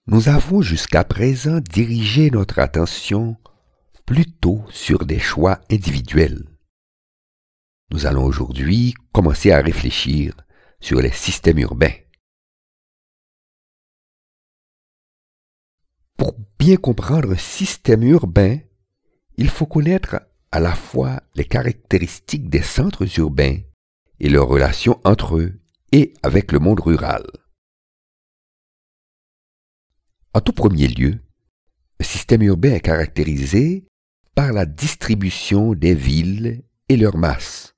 Nous avons jusqu'à présent dirigé notre attention plutôt sur des choix individuels. Nous allons aujourd'hui commencer à réfléchir sur les systèmes urbains. Pour bien comprendre un système urbain, il faut connaître à la fois les caractéristiques des centres urbains et leurs relations entre eux et avec le monde rural. En tout premier lieu, un système urbain est caractérisé par la distribution des villes et leur masse.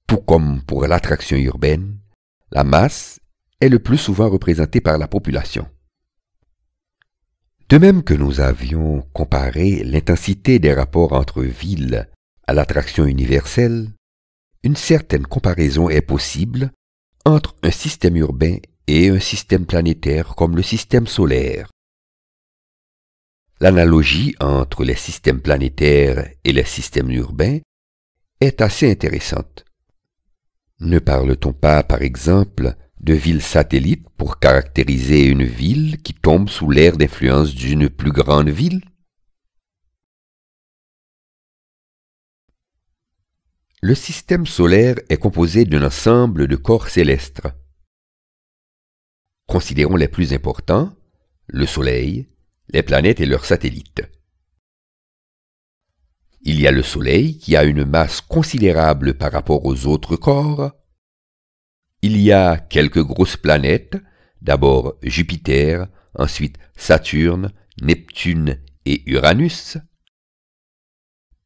Tout comme pour l'attraction urbaine, la masse est le plus souvent représentée par la population. De même que nous avions comparé l'intensité des rapports entre villes à l'attraction universelle, une certaine comparaison est possible entre un système urbain et un système planétaire comme le système solaire. L'analogie entre les systèmes planétaires et les systèmes urbains est assez intéressante. Ne parle-t-on pas, par exemple, de villes satellites pour caractériser une ville qui tombe sous l'ère d'influence d'une plus grande ville? Le système solaire est composé d'un ensemble de corps célestes. Considérons les plus importants, le Soleil, les planètes et leurs satellites. Il y a le Soleil qui a une masse considérable par rapport aux autres corps. Il y a quelques grosses planètes, d'abord Jupiter, ensuite Saturne, Neptune et Uranus.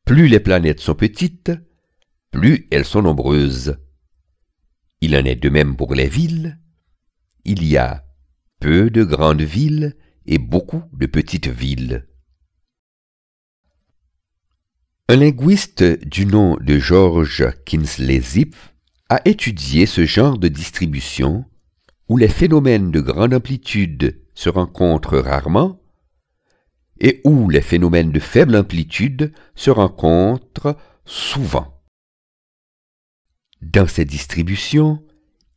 Plus les planètes sont petites, plus elles sont nombreuses. Il en est de même pour les villes. Il y a peu de grandes villes et beaucoup de petites villes. Un linguiste du nom de George Kingsley Zipf a étudié ce genre de distribution où les phénomènes de grande amplitude se rencontrent rarement et où les phénomènes de faible amplitude se rencontrent souvent. Dans ces distributions,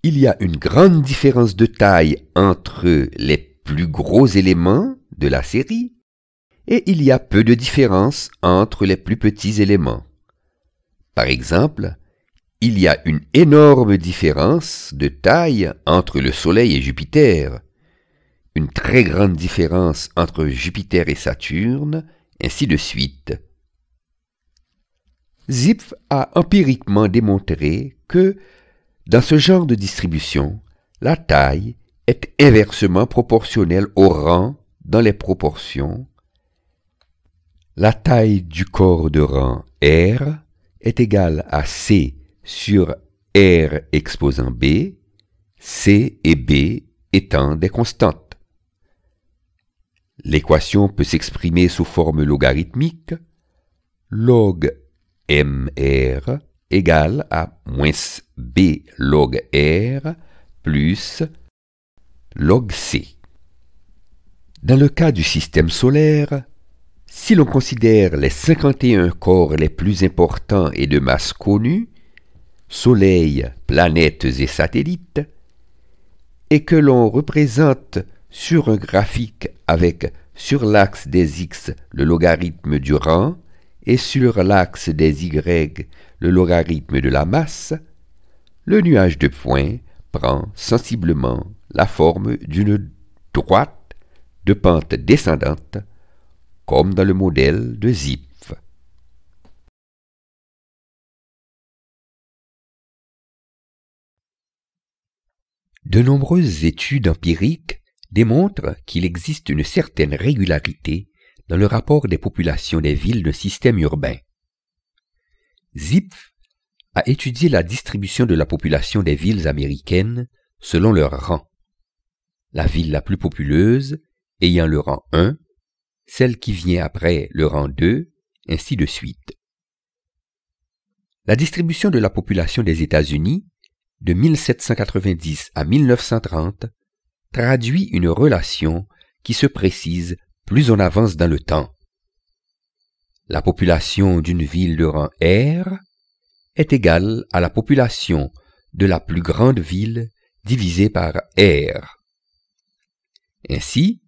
il y a une grande différence de taille entre les plus gros éléments de la série et il y a peu de différence entre les plus petits éléments. Par exemple, il y a une énorme différence de taille entre le Soleil et Jupiter, une très grande différence entre Jupiter et Saturne, ainsi de suite. Zipf a empiriquement démontré que, dans ce genre de distribution, la taille est inversement proportionnelle au rang dans les proportions. La taille du corps de rang R est égale à C sur R exposant B, C et B étant des constantes. L'équation peut s'exprimer sous forme logarithmique. Log MR égale à moins B log R plus log C. Dans le cas du système solaire, si l'on considère les 51 corps les plus importants et de masse connue, Soleil, planètes et satellites, et que l'on représente sur un graphique avec sur l'axe des X le logarithme du rang et sur l'axe des Y le logarithme de la masse, le nuage de points prend sensiblement la forme d'une droite de pente descendante, comme dans le modèle de Zipf. De nombreuses études empiriques démontrent qu'il existe une certaine régularité dans le rapport des populations des villes d'un système urbain. Zipf a étudié la distribution de la population des villes américaines selon leur rang. La ville la plus populeuse ayant le rang 1, celle qui vient après le rang 2, ainsi de suite. La distribution de la population des États-Unis de 1790 à 1930 traduit une relation qui se précise plus on avance dans le temps. La population d'une ville de rang R est égale à la population de la plus grande ville divisée par R. Ainsi,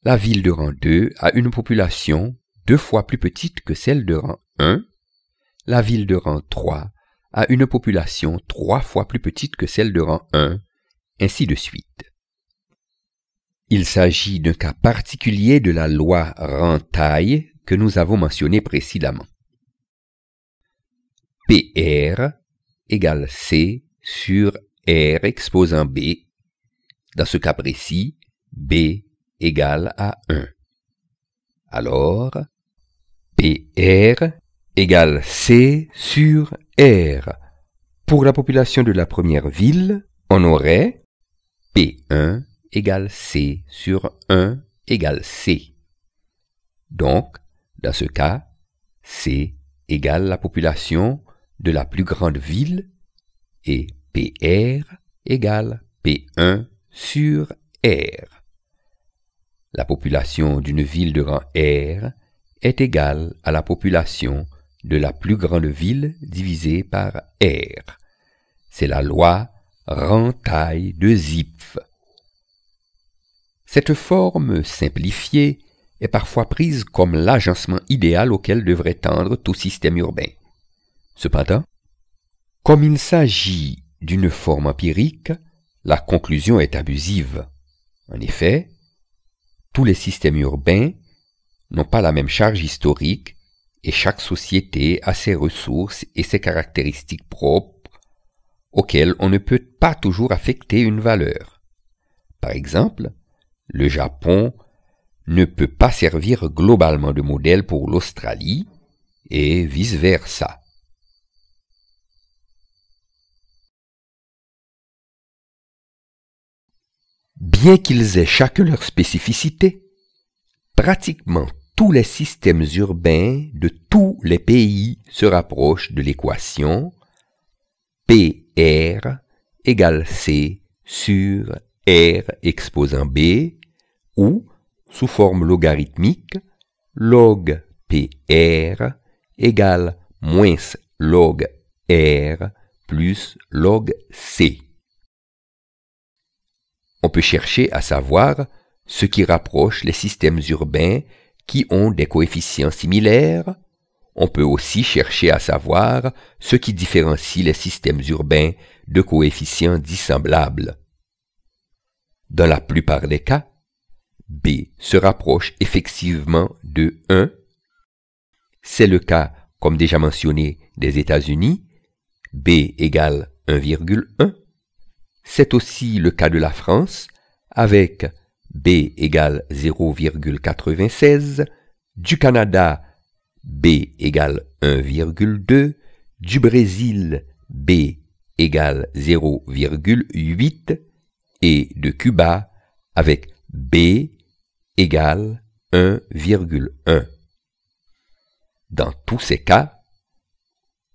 la ville de rang 2 a une population 2 fois plus petite que celle de rang 1. La ville de rang 3 a une population 3 fois plus petite que celle de rang 1, ainsi de suite. Il s'agit d'un cas particulier de la loi rang-taille que nous avons mentionné précédemment. PR égale C sur R exposant B. Dans ce cas précis, B égale à 1. Alors, PR égale C sur R. Pour la population de la première ville, on aurait P1 égale C sur 1 égale C. Donc, dans ce cas, C égale la population de la plus grande ville et PR égale P1 sur R. La population d'une ville de rang R est égale à la population de la plus grande ville divisée par R. C'est la loi rang-taille de Zipf. Cette forme simplifiée est parfois prise comme l'agencement idéal auquel devrait tendre tout système urbain. Cependant, comme il s'agit d'une forme empirique, la conclusion est abusive. En effet, tous les systèmes urbains n'ont pas la même charge historique et chaque société a ses ressources et ses caractéristiques propres auxquelles on ne peut pas toujours affecter une valeur. Par exemple, le Japon ne peut pas servir globalement de modèle pour l'Australie et vice-versa. Bien qu'ils aient chacun leur spécificité, pratiquement tous les systèmes urbains de tous les pays se rapprochent de l'équation PR égale C sur R exposant B ou, sous forme logarithmique, log PR égale moins log R plus log C. On peut chercher à savoir ce qui rapproche les systèmes urbains qui ont des coefficients similaires. On peut aussi chercher à savoir ce qui différencie les systèmes urbains de coefficients dissemblables. Dans la plupart des cas, B se rapproche effectivement de 1. C'est le cas, comme déjà mentionné, des États-Unis, B égale 1,1. C'est aussi le cas de la France, avec B égale 0,96, du Canada, B égale 1,2, du Brésil, B égale 0,8, et de Cuba, avec B égale 1,1. Dans tous ces cas,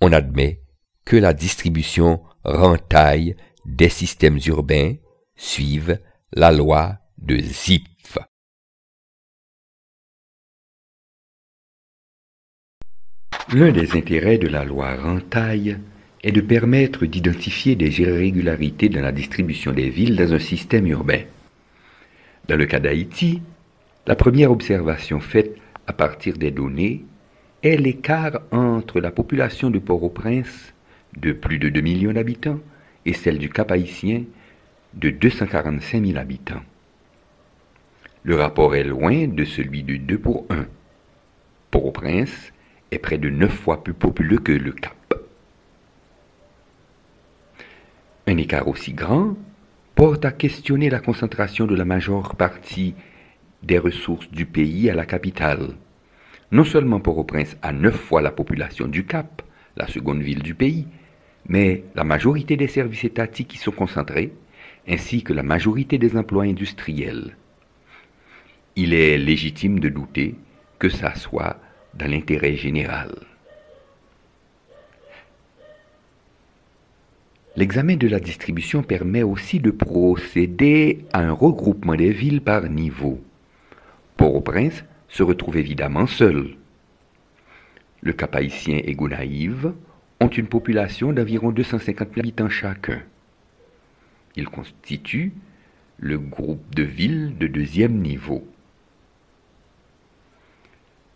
on admet que la distribution rang-taille des systèmes urbains suivent la loi de Zipf. L'un des intérêts de la loi rang-taille est de permettre d'identifier des irrégularités dans la distribution des villes dans un système urbain. Dans le cas d'Haïti, la première observation faite à partir des données est l'écart entre la population de Port-au-Prince, de plus de 2 millions d'habitants, et celle du Cap-Haïtien, de 245 000 habitants. Le rapport est loin de celui de 2 pour 1. Port-au-Prince est près de 9 fois plus populeux que le Cap. Un écart aussi grand porte à questionner la concentration de la majeure partie des ressources du pays à la capitale. Non seulement Port-au-Prince a 9 fois la population du Cap, la seconde ville du pays, mais la majorité des services étatiques y sont concentrés, ainsi que la majorité des emplois industriels. Il est légitime de douter que ça soit dans l'intérêt général. L'examen de la distribution permet aussi de procéder à un regroupement des villes par niveau. Port-au-Prince se retrouve évidemment seul. Le Cap-Haïtien et Gonaïves ont une population d'environ 250 000 habitants chacun. Ils constituent le groupe de villes de deuxième niveau.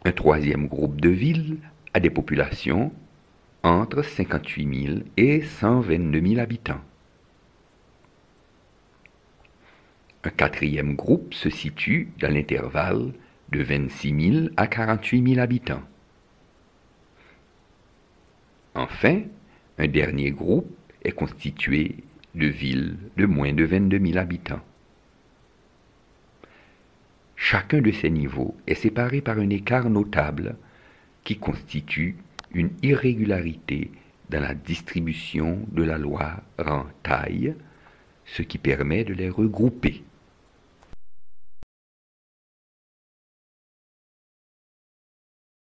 Un troisième groupe de villes a des populations entre 58 000 et 122 000 habitants. Un quatrième groupe se situe dans l'intervalle de 26 000 à 48 000 habitants. Enfin, un dernier groupe est constitué de villes de moins de 22 000 habitants. Chacun de ces niveaux est séparé par un écart notable qui constitue une irrégularité dans la distribution de la loi Rantaille, ce qui permet de les regrouper.